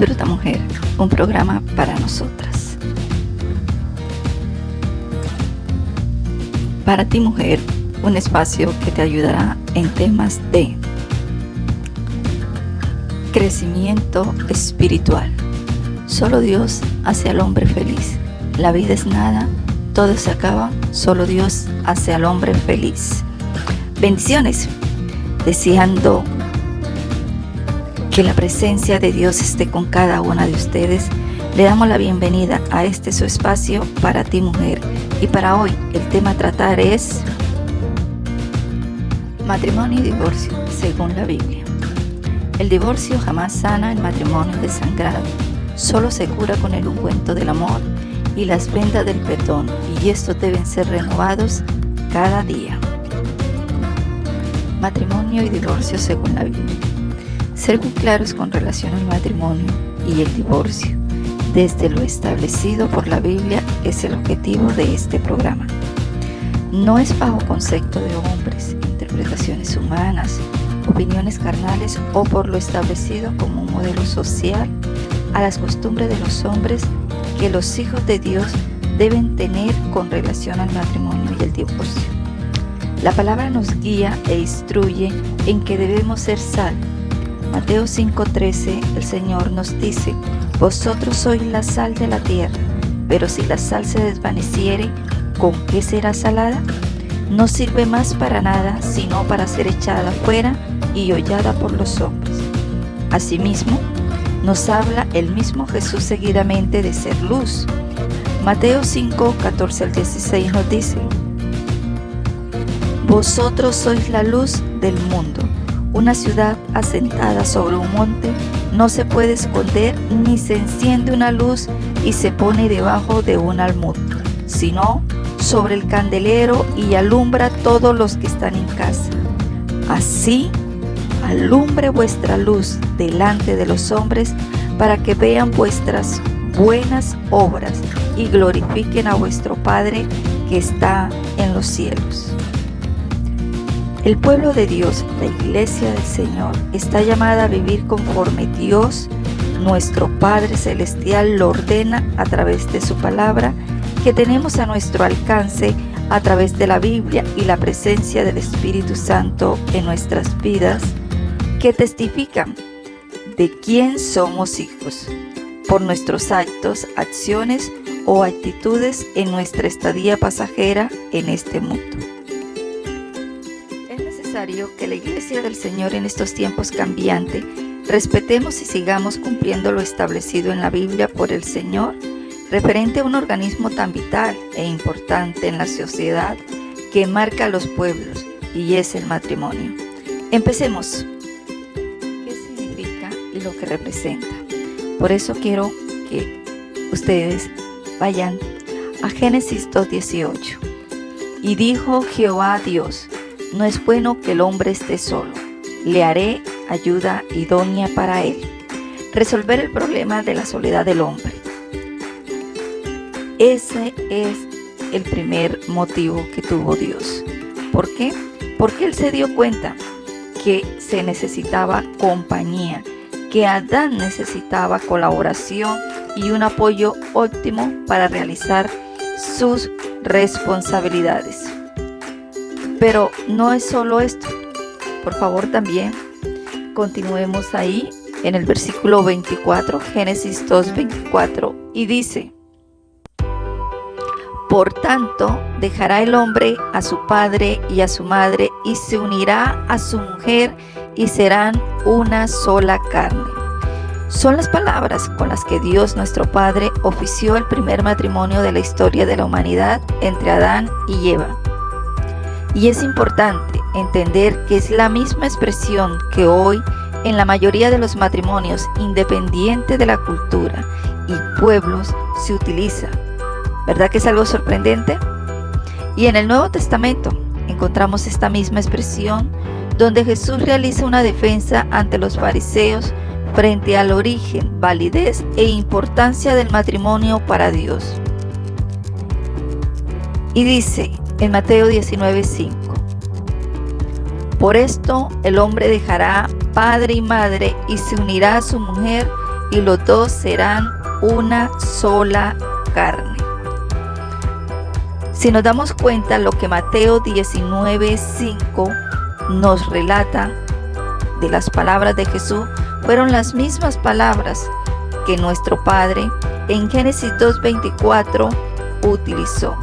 Disfruta Mujer, un programa para nosotras. Para ti mujer, un espacio que te ayudará en temas de crecimiento espiritual. Solo Dios hace al hombre feliz. La vida es nada, todo se acaba, solo Dios hace al hombre feliz. Bendiciones, deseando que la presencia de Dios esté con cada una de ustedes. Le damos la bienvenida a este su espacio para ti mujer. Y para hoy el tema a tratar es matrimonio y divorcio según la Biblia. El divorcio jamás sana el matrimonio desangrado. Solo se cura con el ungüento del amor y las vendas del perdón, y estos deben ser renovados cada día. Matrimonio y divorcio según la Biblia. Ser muy claros con relación al matrimonio y el divorcio, desde lo establecido por la Biblia, es el objetivo de este programa. No es bajo concepto de hombres, interpretaciones humanas, opiniones carnales o por lo establecido como un modelo social a las costumbres de los hombres que los hijos de Dios deben tener con relación al matrimonio y el divorcio. La palabra nos guía e instruye en que debemos ser sal. Mateo 5:13, el Señor nos dice: vosotros sois la sal de la tierra, pero si la sal se desvaneciere, ¿con qué será salada? No sirve más para nada, sino para ser echada fuera y hollada por los hombres. Asimismo, nos habla el mismo Jesús seguidamente de ser luz. Mateo 5:14 al 16 nos dice: vosotros sois la luz del mundo. Una ciudad asentada sobre un monte no se puede esconder, ni se enciende una luz y se pone debajo de un almud, sino sobre el candelero y alumbra a todos los que están en casa. Así alumbre vuestra luz delante de los hombres, para que vean vuestras buenas obras y glorifiquen a vuestro Padre que está en los cielos. El pueblo de Dios, la iglesia del Señor, está llamada a vivir conforme Dios, nuestro Padre Celestial, lo ordena a través de su palabra, que tenemos a nuestro alcance a través de la Biblia y la presencia del Espíritu Santo en nuestras vidas, que testifican de quién somos hijos, por nuestros actos, acciones o actitudes en nuestra estadía pasajera en este mundo. Es necesario que la iglesia del Señor en estos tiempos cambiantes respetemos y sigamos cumpliendo lo establecido en la Biblia por el Señor, referente a un organismo tan vital e importante en la sociedad que marca a los pueblos, y es el matrimonio. Empecemos. ¿Qué significa y lo que representa? Por eso quiero que ustedes vayan a Génesis 2:18. Y dijo Jehová Dios: no es bueno que el hombre esté solo, le haré ayuda idónea para él. Resolver el problema de la soledad del hombre. Ese es el primer motivo que tuvo Dios. ¿Por qué? Porque Él se dio cuenta que se necesitaba compañía, que Adán necesitaba colaboración y un apoyo óptimo para realizar sus responsabilidades. Pero no es solo esto. Por favor, también continuemos ahí en el versículo 24, Génesis 2:24, y dice: por tanto, dejará el hombre a su padre y a su madre, y se unirá a su mujer, y serán una sola carne. Son las palabras con las que Dios nuestro Padre ofició el primer matrimonio de la historia de la humanidad entre Adán y Eva. Y es importante entender que es la misma expresión que hoy en la mayoría de los matrimonios, independiente de la cultura y pueblos, se utiliza. ¿Verdad que es algo sorprendente? Y en el Nuevo Testamento encontramos esta misma expresión, donde Jesús realiza una defensa ante los fariseos frente al origen, validez e importancia del matrimonio para Dios. Y dice en Mateo 19:5: por esto el hombre dejará padre y madre y se unirá a su mujer, y los dos serán una sola carne. Si nos damos cuenta, lo que Mateo 19:5 nos relata de las palabras de Jesús fueron las mismas palabras que nuestro Padre en Génesis 2:24 utilizó,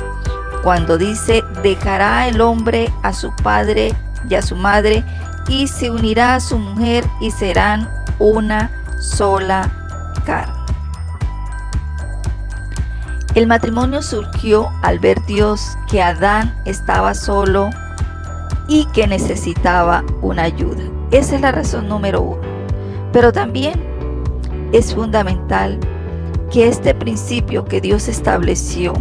cuando dice: dejará el hombre a su padre y a su madre y se unirá a su mujer y serán una sola carne. El matrimonio surgió al ver Dios que Adán estaba solo y que necesitaba una ayuda. Esa es la razón número uno. Pero también es fundamental que este principio que Dios estableció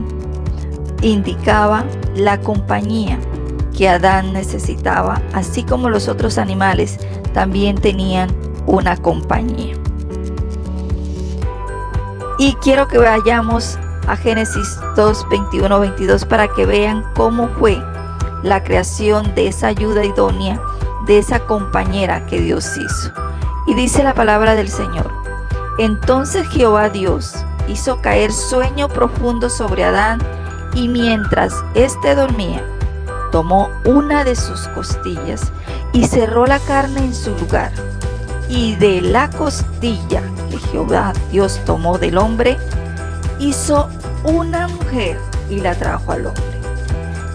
indicaba la compañía que Adán necesitaba, así como los otros animales también tenían una compañía. Y quiero que vayamos a Génesis 2:21-22 para que vean cómo fue la creación de esa ayuda idónea, de esa compañera que Dios hizo. Y dice la palabra del Señor: entonces Jehová Dios hizo caer sueño profundo sobre Adán, y mientras éste dormía, tomó una de sus costillas y cerró la carne en su lugar. Y de la costilla que Jehová Dios tomó del hombre, hizo una mujer y la trajo al hombre.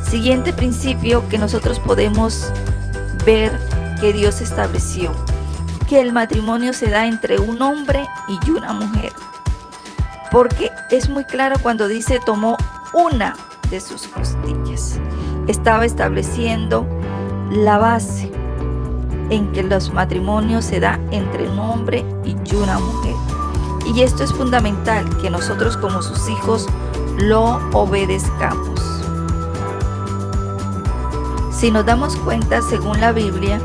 Siguiente principio que nosotros podemos ver que Dios estableció: que el matrimonio se da entre un hombre y una mujer. Porque es muy claro cuando dice tomó una de sus costillas. Estaba estableciendo la base en que los matrimonios se da entre un hombre y una mujer. Y esto es fundamental, que nosotros como sus hijos lo obedezcamos. Si nos damos cuenta, según la Biblia,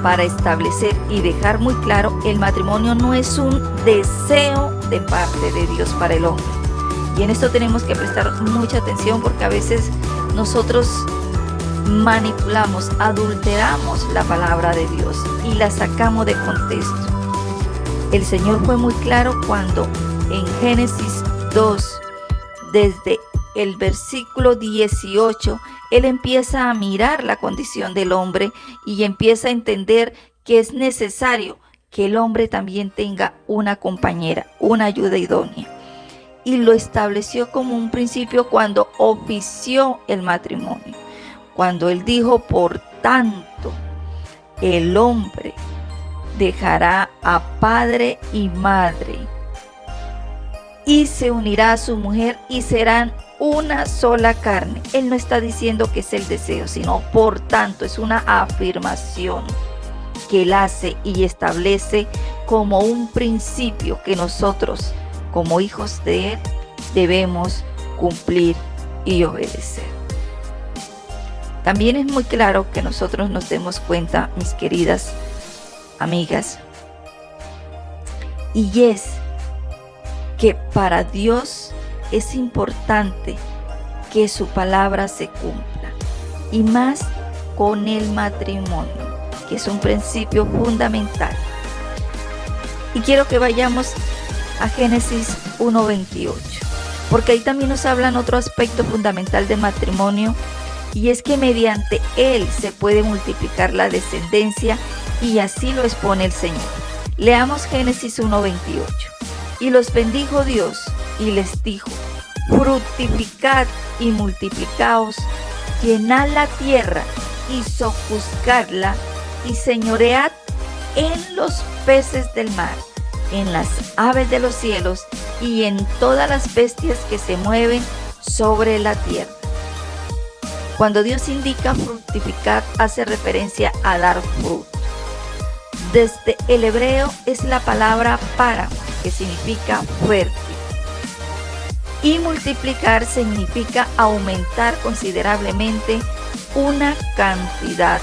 para establecer y dejar muy claro, el matrimonio no es un deseo de parte de Dios para el hombre. Y en esto tenemos que prestar mucha atención, porque a veces nosotros manipulamos, adulteramos la palabra de Dios y la sacamos de contexto. El Señor fue muy claro cuando en Génesis 2, desde el versículo 18, Él empieza a mirar la condición del hombre y empieza a entender que es necesario que el hombre también tenga una compañera, una ayuda idónea. Y lo estableció como un principio cuando ofició el matrimonio. Cuando Él dijo: por tanto, el hombre dejará a padre y madre y se unirá a su mujer y serán una sola carne. Él no está diciendo que es el deseo, sino por tanto, es una afirmación que Él hace y establece como un principio que nosotros, como hijos de Él, debemos cumplir y obedecer. También es muy claro que nosotros nos demos cuenta, mis queridas amigas, y es que para Dios es importante que su palabra se cumpla, y más con el matrimonio, que es un principio fundamental. Y quiero que vayamos a Génesis 1:28, porque ahí también nos hablan otro aspecto fundamental del matrimonio, y es que mediante él se puede multiplicar la descendencia, y así lo expone el Señor. Leamos Génesis 1:28. Y los bendijo Dios y les dijo: fructificad y multiplicaos, llenad la tierra y sojuzgadla, y señoread en los peces del mar, en las aves de los cielos y en todas las bestias que se mueven sobre la tierra. Cuando Dios indica fructificar, hace referencia a dar fruto. Desde el hebreo es la palabra para, que significa fértil. Y multiplicar significa aumentar considerablemente una cantidad.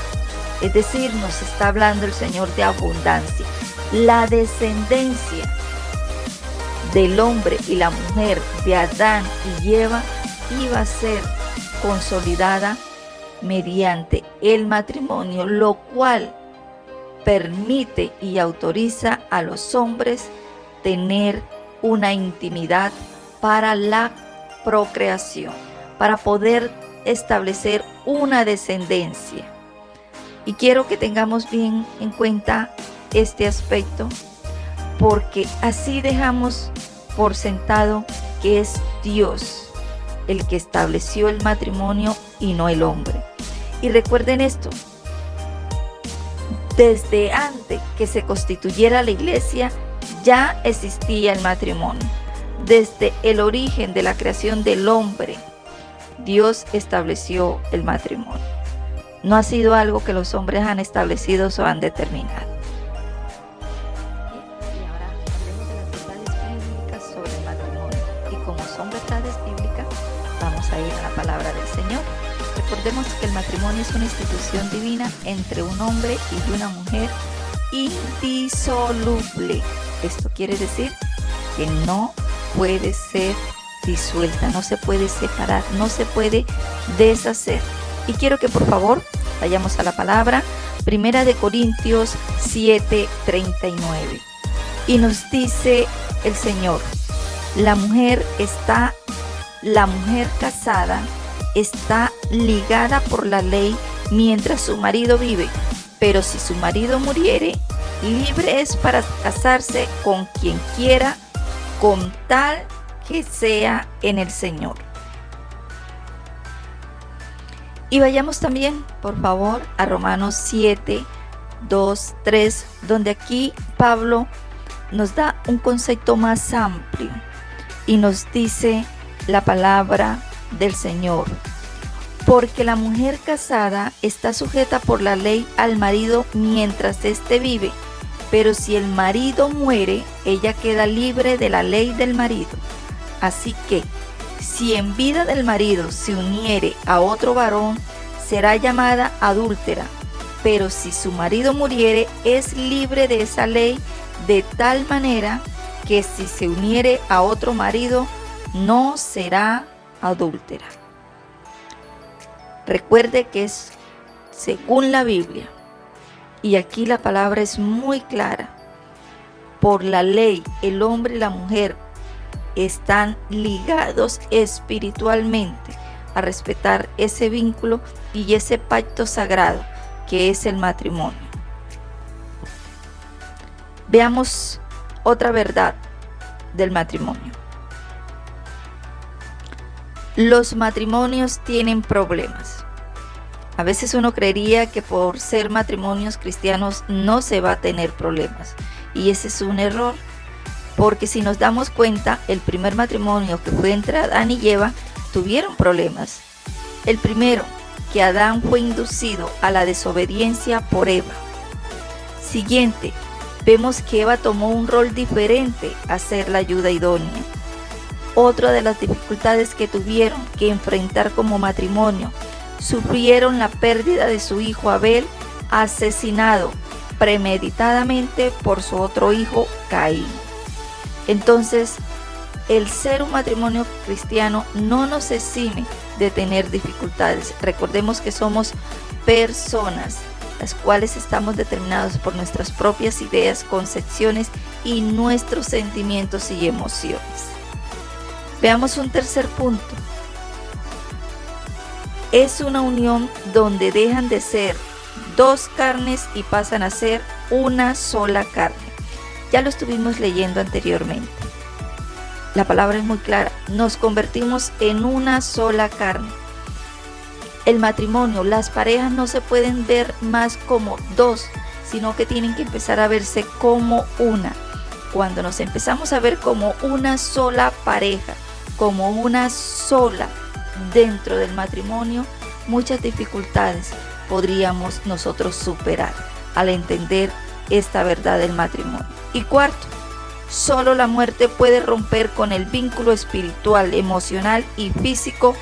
Es decir, nos está hablando el Señor de abundancia. La descendencia del hombre y la mujer, de Adán y Eva, iba a ser consolidada mediante el matrimonio, lo cual permite y autoriza a los hombres tener una intimidad para la procreación, para poder establecer una descendencia. Y quiero que tengamos bien en cuenta este aspecto, porque así dejamos por sentado que es Dios el que estableció el matrimonio y no el hombre. Y recuerden esto, desde antes que se constituyera la iglesia ya existía el matrimonio. Desde el origen de la creación del hombre, Dios estableció el matrimonio. No ha sido algo que los hombres han establecido o han determinado. Y ahora hablemos de las verdades bíblicas sobre el matrimonio. Y como son verdades bíblicas, vamos a ir a la palabra del Señor. Recordemos que el matrimonio es una institución divina entre un hombre y una mujer indisoluble. Esto quiere decir que no puede ser disuelta, no se puede separar, no se puede deshacer. Y quiero que por favor vayamos a la palabra, 1 Corintios 7:39. Y nos dice el Señor, la mujer casada está ligada por la ley mientras su marido vive, pero si su marido muriere, libre es para casarse con quien quiera, con tal que sea en el Señor. Y vayamos también, por favor, a Romanos 7:2-3, donde aquí Pablo nos da un concepto más amplio y nos dice la palabra del Señor. Porque la mujer casada está sujeta por la ley al marido mientras éste vive, pero si el marido muere, ella queda libre de la ley del marido. Así que, si en vida del marido se uniere a otro varón, será llamada adúltera, pero si su marido muriere, es libre de esa ley, de tal manera que si se uniere a otro marido, no será adúltera. Recuerde que es según la Biblia, y aquí la palabra es muy clara. Por la ley, el hombre y la mujer están ligados espiritualmente a respetar ese vínculo y ese pacto sagrado que es el matrimonio. Veamos otra verdad del matrimonio. Los matrimonios tienen problemas. A veces uno creería que por ser matrimonios cristianos no se va a tener problemas, y ese es un error, porque si nos damos cuenta, el primer matrimonio que fue entre Adán y Eva tuvieron problemas. El primero, que Adán fue inducido a la desobediencia por Eva. Siguiente, vemos que Eva tomó un rol diferente a ser la ayuda idónea. Otra de las dificultades que tuvieron que enfrentar como matrimonio, sufrieron la pérdida de su hijo Abel, asesinado premeditadamente por su otro hijo Caín. Entonces, el ser un matrimonio cristiano no nos exime de tener dificultades. Recordemos que somos personas, las cuales estamos determinados por nuestras propias ideas, concepciones y nuestros sentimientos y emociones. Veamos un tercer punto. Es una unión donde dejan de ser dos carnes y pasan a ser una sola carne. Ya lo estuvimos leyendo anteriormente. La palabra es muy clara. Nos convertimos en una sola carne. El matrimonio, las parejas no se pueden ver más como dos, sino que tienen que empezar a verse como una. Cuando nos empezamos a ver como una sola pareja, como una sola dentro del matrimonio, muchas dificultades podríamos nosotros superar al entender esta verdad del matrimonio. Y cuarto, solo la muerte puede romper con el vínculo espiritual, emocional y físico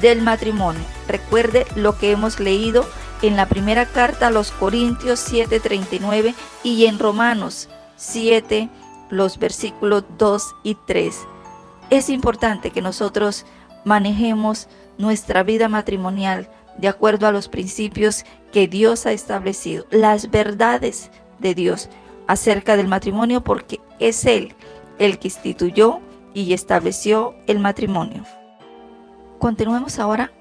del matrimonio. Recuerde lo que hemos leído en la primera carta a los Corintios 7:39 y en Romanos 7, los versículos 2 y 3. Es importante que nosotros manejemos nuestra vida matrimonial de acuerdo a los principios que Dios ha establecido, las verdades de Dios acerca del matrimonio, porque es Él el que instituyó y estableció el matrimonio. Continuemos ahora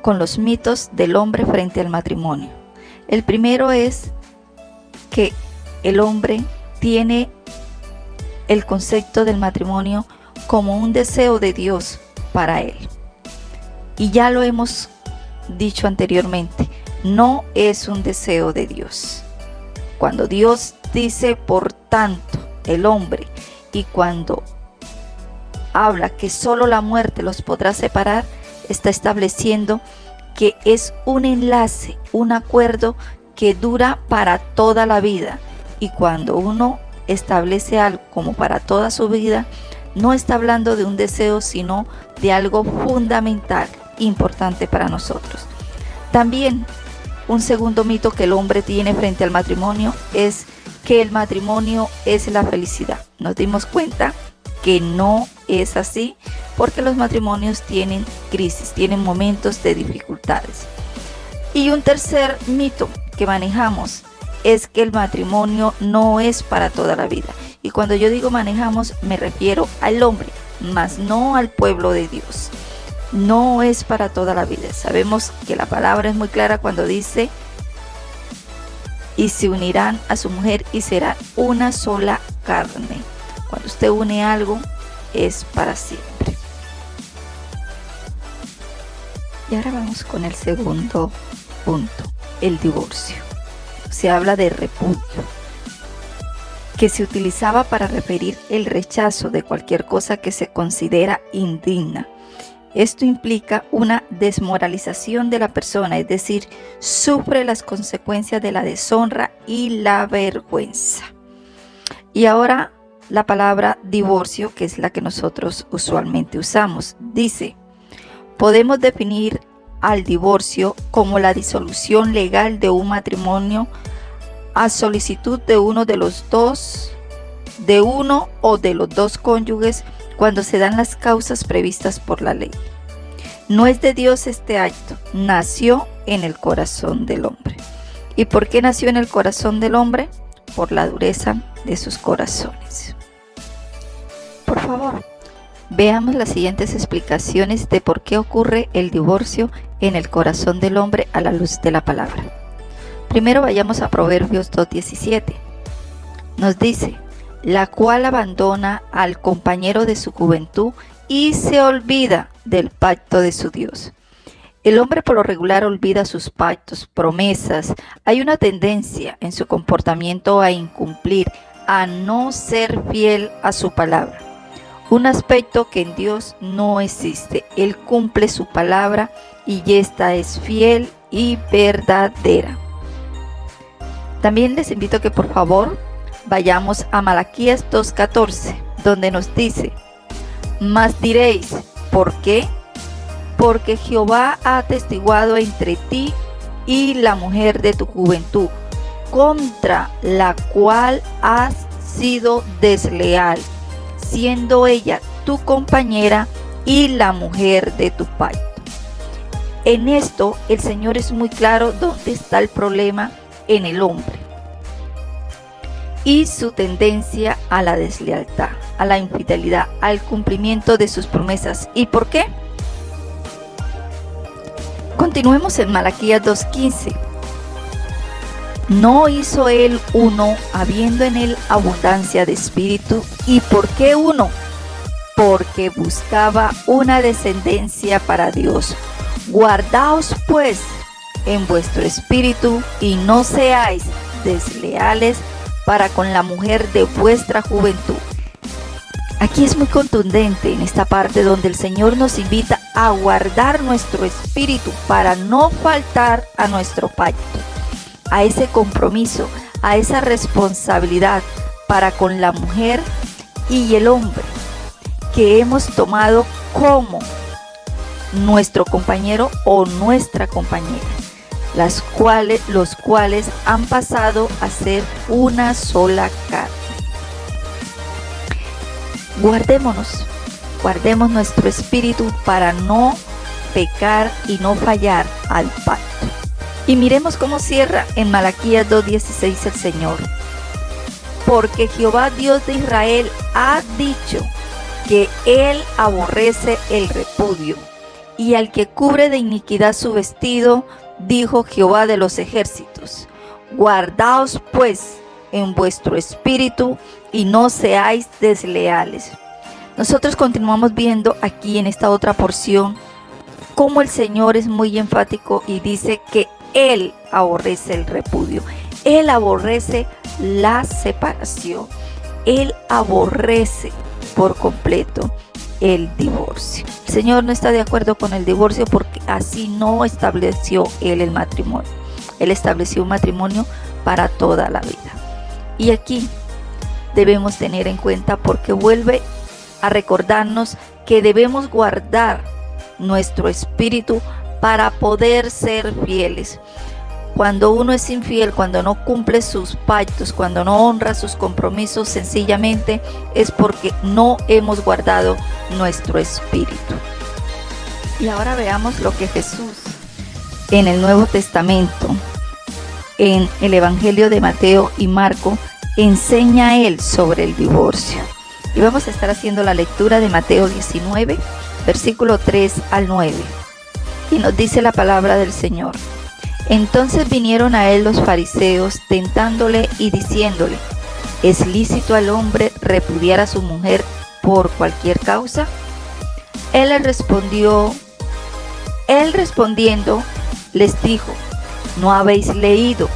con los mitos del hombre frente al matrimonio. El primero es que el hombre tiene el concepto del matrimonio como un deseo de Dios para él. Y ya lo hemos dicho anteriormente, no es un deseo de Dios. Cuando Dios dice, por tanto, el hombre, y cuando habla que solo la muerte los podrá separar, está estableciendo que es un enlace, un acuerdo que dura para toda la vida. Y cuando uno establece algo como para toda su vida, no está hablando de un deseo, sino de algo fundamental, importante para nosotros. También un segundo mito que el hombre tiene frente al matrimonio es que el matrimonio es la felicidad. Nos dimos cuenta que no es así, porque los matrimonios tienen crisis, tienen momentos de dificultades. Y un tercer mito que manejamos es que el matrimonio no es para toda la vida. Y cuando yo digo manejamos, me refiero al hombre, mas no al pueblo de Dios. No es para toda la vida. Sabemos que la palabra es muy clara cuando dice: y se unirán a su mujer y serán una sola carne. Cuando usted une algo, es para siempre. Y ahora vamos con el segundo punto, el divorcio. Se habla de repudio, que se utilizaba para referir el rechazo de cualquier cosa que se considera indigna. Esto implica una desmoralización de la persona, es decir, sufre las consecuencias de la deshonra y la vergüenza. Y ahora la palabra divorcio, que es la que nosotros usualmente usamos, dice: podemos definir al divorcio como la disolución legal de un matrimonio a solicitud de uno o de los dos cónyuges, cuando se dan las causas previstas por la ley. No es de Dios este acto, nació en el corazón del hombre. ¿Y por qué nació en el corazón del hombre? Por la dureza de sus corazones. Por favor, veamos las siguientes explicaciones de por qué ocurre el divorcio en el corazón del hombre a la luz de la palabra. Primero vayamos a Proverbios 2:17. Nos dice: la cual abandona al compañero de su juventud y se olvida del pacto de su Dios. El hombre por lo regular olvida sus pactos, promesas. Hay una tendencia en su comportamiento a incumplir, a no ser fiel a su palabra. Un aspecto que en Dios no existe. Él cumple su palabra y esta es fiel y verdadera. También les invito a que por favor vayamos a Malaquías 2:14, donde nos dice: mas diréis, ¿por qué? Porque Jehová ha atestiguado entre ti y la mujer de tu juventud, contra la cual has sido desleal, siendo ella tu compañera y la mujer de tu pacto. En esto el Señor es muy claro dónde está el problema en el hombre y su tendencia a la deslealtad, a la infidelidad, al cumplimiento de sus promesas. ¿Y por qué? Continuemos en Malaquías 2:15. No hizo él uno, habiendo en él abundancia de espíritu. ¿Y por qué uno? Porque buscaba una descendencia para Dios. Guardaos pues en vuestro espíritu y no seáis desleales para con la mujer de vuestra juventud. Aquí es muy contundente en esta parte donde el Señor nos invita a guardar nuestro espíritu para no faltar a nuestro pacto, a ese compromiso, a esa responsabilidad para con la mujer y el hombre que hemos tomado como nuestro compañero o nuestra compañera, los cuales han pasado a ser una sola carne. Guardemos nuestro espíritu para no pecar y no fallar al pacto. Y miremos cómo cierra en Malaquías 2:16 el Señor. porque Jehová Dios de Israel ha dicho que él aborrece el repudio, y al que cubre de iniquidad su vestido, dijo Jehová de los ejércitos. Guardaos pues en vuestro espíritu y no seáis desleales. Nosotros continuamos viendo aquí en esta otra porción cómo el Señor es muy enfático y dice que Él aborrece el repudio. Él aborrece la separación. Él aborrece por completo el divorcio. El Señor no está de acuerdo con el divorcio porque así no estableció Él el matrimonio. Él estableció un matrimonio para toda la vida. Y aquí debemos tener en cuenta, porque vuelve a recordarnos que debemos guardar nuestro espíritu para poder ser fieles. Cuando uno es infiel, cuando no cumple sus pactos, cuando no honra sus compromisos, sencillamente es porque no hemos guardado nuestro espíritu. Y ahora veamos lo que Jesús en el Nuevo Testamento, en el Evangelio de Mateo y Marco, enseña a él sobre el divorcio. Y vamos a estar haciendo la lectura de Mateo 19, versículo 3 al 9. Y nos dice la palabra del Señor. Entonces vinieron a él los fariseos, tentándole y diciéndole: ¿es lícito al hombre repudiar a su mujer por cualquier causa? Él respondiendo les dijo: ¿no habéis leído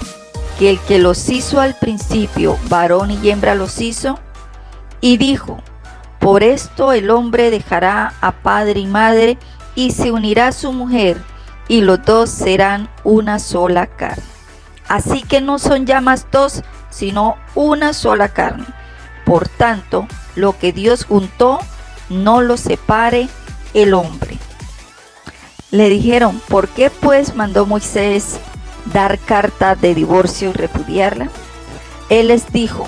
que el que los hizo al principio, varón y hembra los hizo? Y dijo: por esto el hombre dejará a padre y madre y se unirá a su mujer, y los dos serán una sola carne. Así que no son ya más dos, sino una sola carne. Por tanto, lo que Dios juntó, no lo separe el hombre. Le dijeron: ¿por qué pues mandó Moisés dar carta de divorcio y repudiarla? Él les dijo: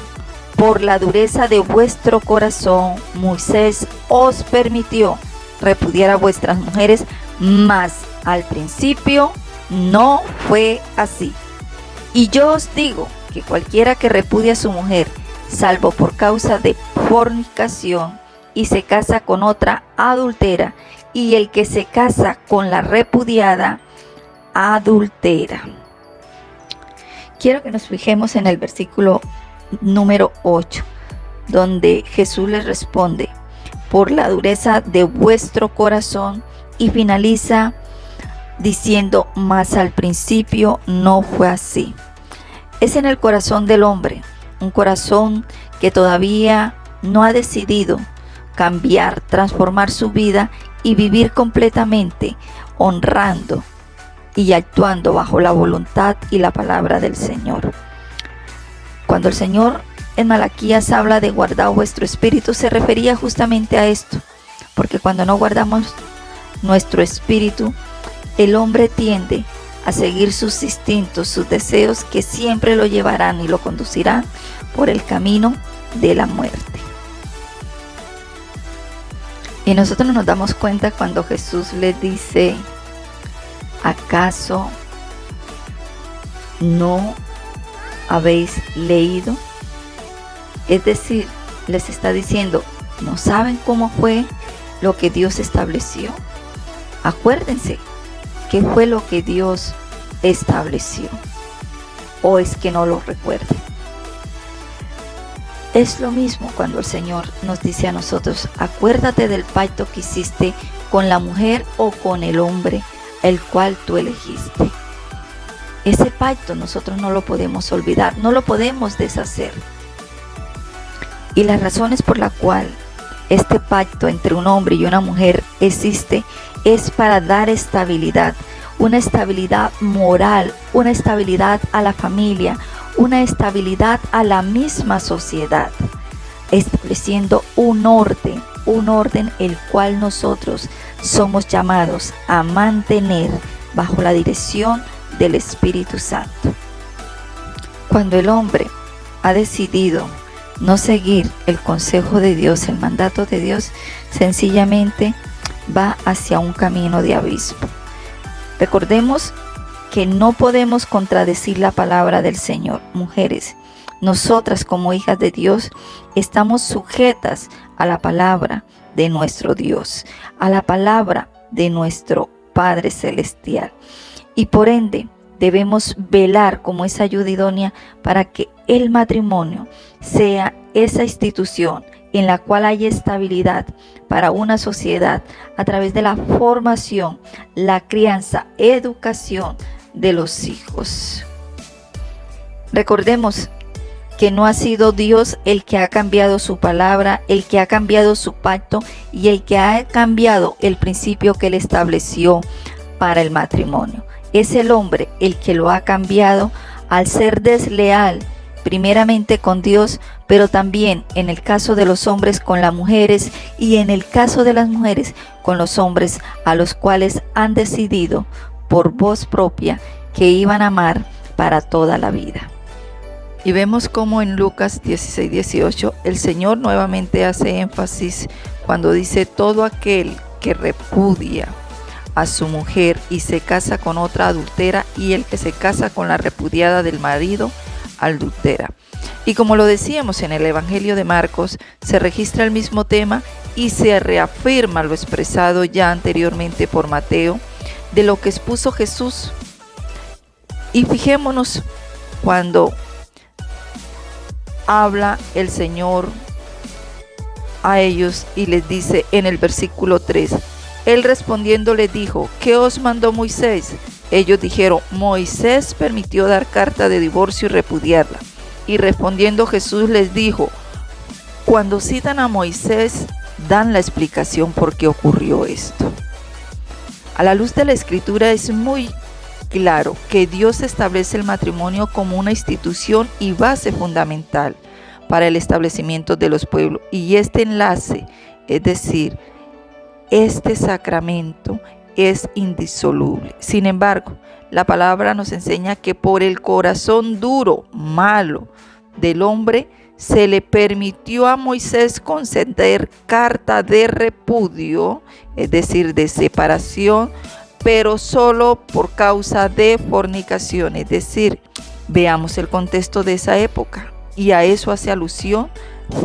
por la dureza de vuestro corazón, Moisés os permitió repudiar a vuestras mujeres, mas al principio no fue así. Y yo os digo que cualquiera que repudia a su mujer, salvo por causa de fornicación, y se casa con otra, adultera, y el que se casa con la repudiada, adultera. Quiero que nos fijemos en el versículo número 8, donde Jesús les responde: por la dureza de vuestro corazón, y finaliza diciendo: mas al principio no fue así. Es en el corazón del hombre, un corazón que todavía no ha decidido cambiar, transformar su vida y vivir completamente honrando y actuando bajo la voluntad y la palabra del Señor. Cuando el Señor en Malaquías habla de guardar vuestro espíritu, se refería justamente a esto, porque cuando no guardamos nuestro espíritu, el hombre tiende a seguir sus instintos, sus deseos, que siempre lo llevarán y lo conducirán por el camino de la muerte. Y nosotros nos damos cuenta cuando Jesús les dice: ¿acaso no habéis leído? Es decir, les está diciendo: ¿no saben cómo fue lo que Dios estableció? Acuérdense, ¿qué fue lo que Dios estableció? ¿O es que no lo recuerden? Es lo mismo cuando el Señor nos dice a nosotros: acuérdate del pacto que hiciste con la mujer o con el hombre, el cual tú elegiste. Ese pacto nosotros no lo podemos olvidar, no lo podemos deshacer. Y las razones por la cual este pacto entre un hombre y una mujer existe es para dar estabilidad, una estabilidad moral, una estabilidad a la familia, una estabilidad a la misma sociedad, estableciendo un orden el cual nosotros somos llamados a mantener bajo la dirección del Espíritu Santo. Cuando el hombre ha decidido no seguir el consejo de Dios, el mandato de Dios, sencillamente va hacia un camino de abismo. Recordemos que no podemos contradecir la palabra del Señor. Mujeres, Nosotras como hijas de Dios estamos sujetas a la palabra de nuestro Dios, a la palabra de nuestro Padre Celestial. Y por ende debemos velar como esa ayuda idónea para que el matrimonio sea esa institución en la cual haya estabilidad para una sociedad a través de la formación, la crianza, educación de los hijos. Recordemos que no ha sido Dios el que ha cambiado su palabra, el que ha cambiado su pacto y el que ha cambiado el principio que Él estableció para el matrimonio. Es el hombre el que lo ha cambiado al ser desleal, primeramente con Dios, pero también en el caso de los hombres con las mujeres y en el caso de las mujeres con los hombres a los cuales han decidido por voz propia que iban a amar para toda la vida. Y vemos cómo en Lucas 16:18 el Señor nuevamente hace énfasis cuando dice: todo aquel que repudia a su mujer y se casa con otra adultera, y el que se casa con la repudiada del marido adultera. Y como lo decíamos en el Evangelio de Marcos, se registra el mismo tema y se reafirma lo expresado ya anteriormente por Mateo de lo que expuso Jesús. Y fijémonos cuando habla el Señor a ellos y les dice en el versículo 3: Él respondiendo les dijo: ¿qué os mandó Moisés? Ellos dijeron: Moisés permitió dar carta de divorcio y repudiarla. Y respondiendo Jesús les dijo: cuando citan a Moisés, dan la explicación por qué ocurrió esto. A la luz de la Escritura es muy claro que Dios establece el matrimonio como una institución y base fundamental para el establecimiento de los pueblos. Y este enlace, es decir, este sacramento, es indisoluble. Sin embargo, la palabra nos enseña que por el corazón duro, malo del hombre, se le permitió a Moisés conceder carta de repudio, es decir, de separación, pero solo por causa de fornicación. Es decir, veamos el contexto de esa época y a eso hace alusión: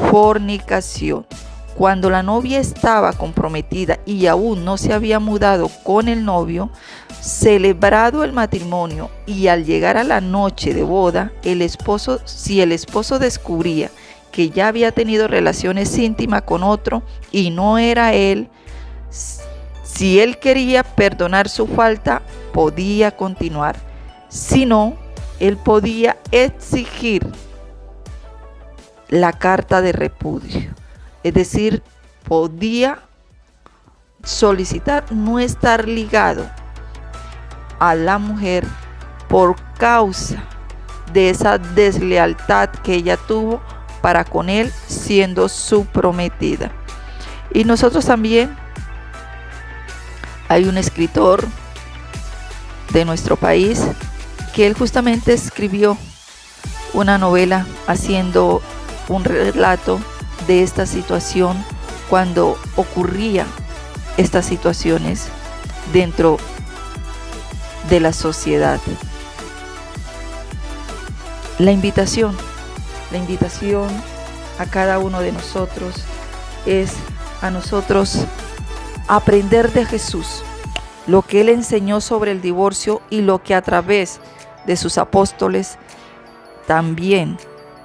fornicación. Cuando la novia estaba comprometida y aún no se había mudado con el novio, celebrado el matrimonio, y al llegar a la noche de boda, si el esposo descubría que ya había tenido relaciones íntimas con otro y no era él, si él quería perdonar su falta, podía continuar. Si no, él podía exigir la carta de repudio. Es decir, podía solicitar no estar ligado a la mujer por causa de esa deslealtad que ella tuvo para con él siendo su prometida. Y nosotros también, hay un escritor de nuestro país que él justamente escribió una novela haciendo un relato de esta situación cuando ocurrían estas situaciones dentro de la sociedad. La invitación a cada uno de nosotros es a nosotros aprender de Jesús lo que Él enseñó sobre el divorcio y lo que a través de sus apóstoles también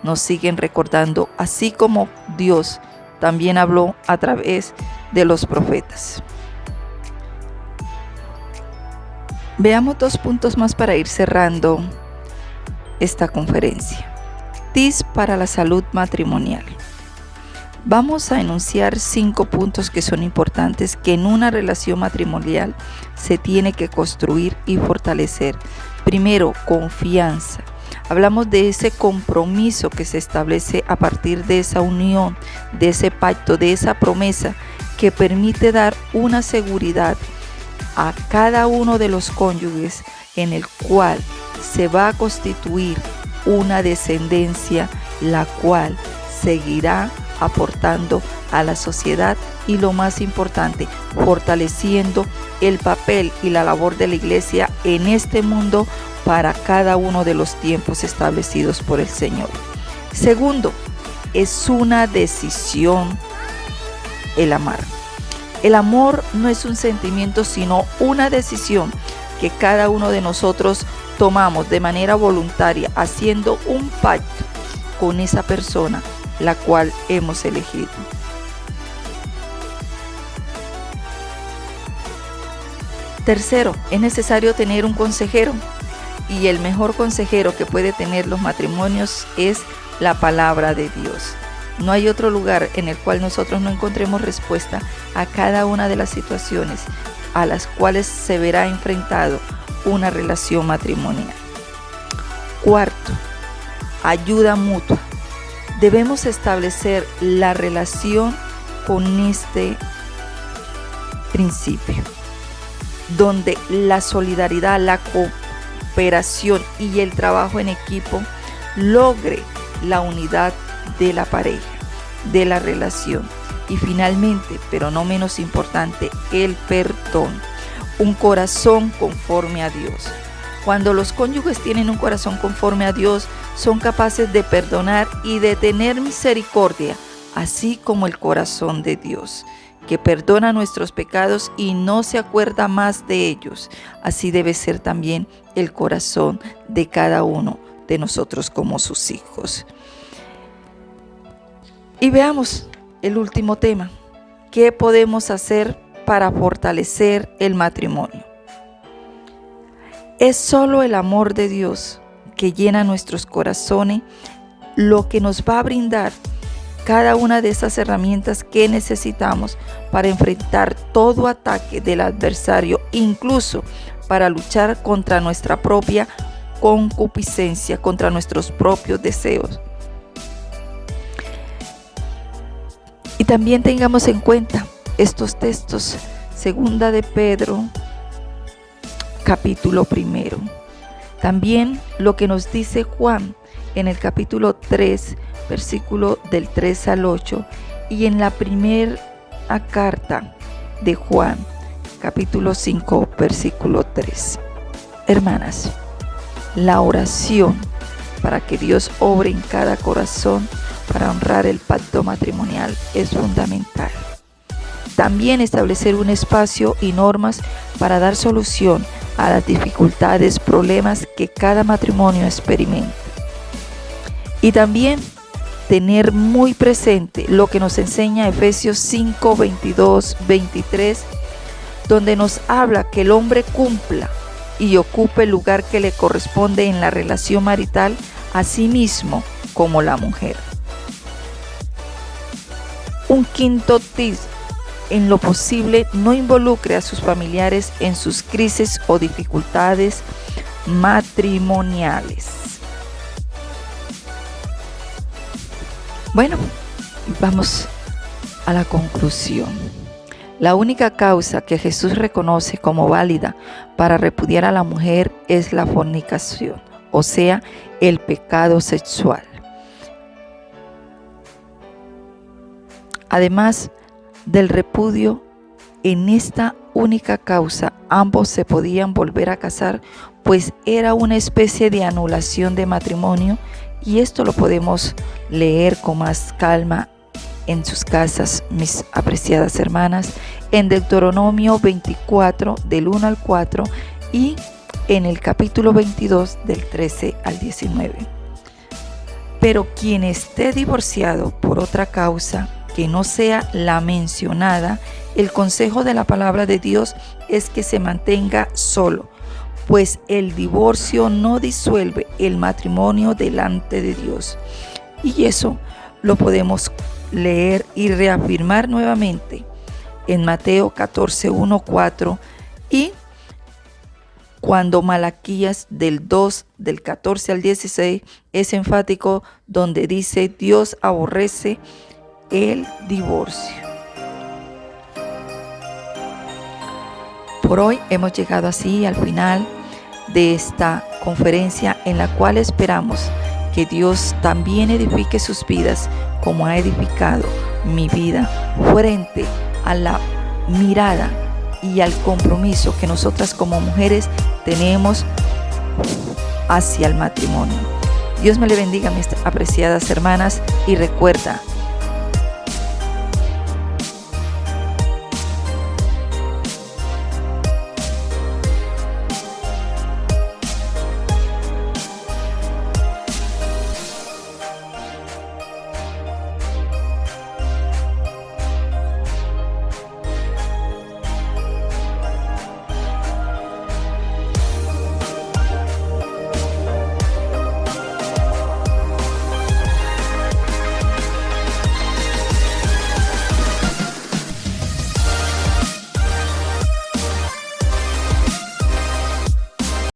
nos siguen recordando, así como Dios también habló a través de los profetas. Veamos 2 puntos más para ir cerrando esta conferencia. Tips para la salud matrimonial. Vamos a enunciar 5 puntos que son importantes que en una relación matrimonial se tiene que construir y fortalecer. Primero, confianza. Hablamos de ese compromiso que se establece a partir de esa unión, de ese pacto, de esa promesa que permite dar una seguridad a cada uno de los cónyuges en el cual se va a constituir una descendencia la cual seguirá aportando a la sociedad y, lo más importante, fortaleciendo el papel y la labor de la iglesia en este mundo para cada uno de los tiempos establecidos por el Señor. Segundo, es una decisión el amar. El amor no es un sentimiento, sino una decisión que cada uno de nosotros tomamos de manera voluntaria, haciendo un pacto con esa persona la cual hemos elegido. Tercero, es necesario tener un consejero, y el mejor consejero que puede tener los matrimonios es la palabra de Dios. No hay otro lugar en el cual nosotros no encontremos respuesta a cada una de las situaciones a las cuales se verá enfrentado una relación matrimonial. Cuarto, ayuda mutua. Debemos establecer la relación con este principio, donde la solidaridad, la cooperación y el trabajo en equipo logre la unidad de la pareja, de la relación. Y finalmente, pero no menos importante, el perdón, un corazón conforme a Dios. Cuando los cónyuges tienen un corazón conforme a Dios, son capaces de perdonar y de tener misericordia, así como el corazón de Dios, que perdona nuestros pecados y no se acuerda más de ellos. Así debe ser también el corazón de cada uno de nosotros como sus hijos. Y veamos el último tema. ¿Qué podemos hacer para fortalecer el matrimonio? Es solo el amor de Dios que llena nuestros corazones lo que nos va a brindar cada una de esas herramientas que necesitamos para enfrentar todo ataque del adversario, incluso para luchar contra nuestra propia concupiscencia, contra nuestros propios deseos. Y también tengamos en cuenta estos textos, segunda de Pedro, capítulo 1. También lo que nos dice Juan en el capítulo 3, versículo del 3 al 8, y en la primera carta de Juan, capítulo 5, versículo 3. Hermanas, la oración para que Dios obre en cada corazón para honrar el pacto matrimonial es fundamental. También establecer un espacio y normas para dar solución a las dificultades, problemas que cada matrimonio experimenta. Y también tener muy presente lo que nos enseña Efesios 5, 22, 23, donde nos habla que el hombre cumpla y ocupe el lugar que le corresponde en la relación marital, así mismo como la mujer. Un quinto tip: en lo posible no involucre a sus familiares en sus crisis o dificultades matrimoniales. Bueno, vamos a la conclusión. La única causa que Jesús reconoce como válida para repudiar a la mujer es la fornicación, o sea, el pecado sexual. Además del repudio, en esta única causa ambos se podían volver a casar, pues era una especie de anulación de matrimonio, y esto lo podemos leer con más calma en sus casas, mis apreciadas hermanas, en Deuteronomio 24 del 1 al 4 y en el capítulo 22 del 13 al 19. Pero quien esté divorciado por otra causa que no sea la mencionada, el consejo de la palabra de Dios es que se mantenga solo, pues el divorcio no disuelve el matrimonio delante de Dios. Y eso lo podemos leer y reafirmar nuevamente en Mateo 14, 1, 4 y cuando Malaquías del 2, del 14 al 16 es enfático, donde dice: Dios aborrece el divorcio. Por hoy hemos llegado así al final de esta conferencia, en la cual esperamos que Dios también edifique sus vidas como ha edificado mi vida, frente a la mirada y al compromiso que nosotras como mujeres tenemos hacia el matrimonio. Dios me le bendiga, mis apreciadas hermanas, y recuerda,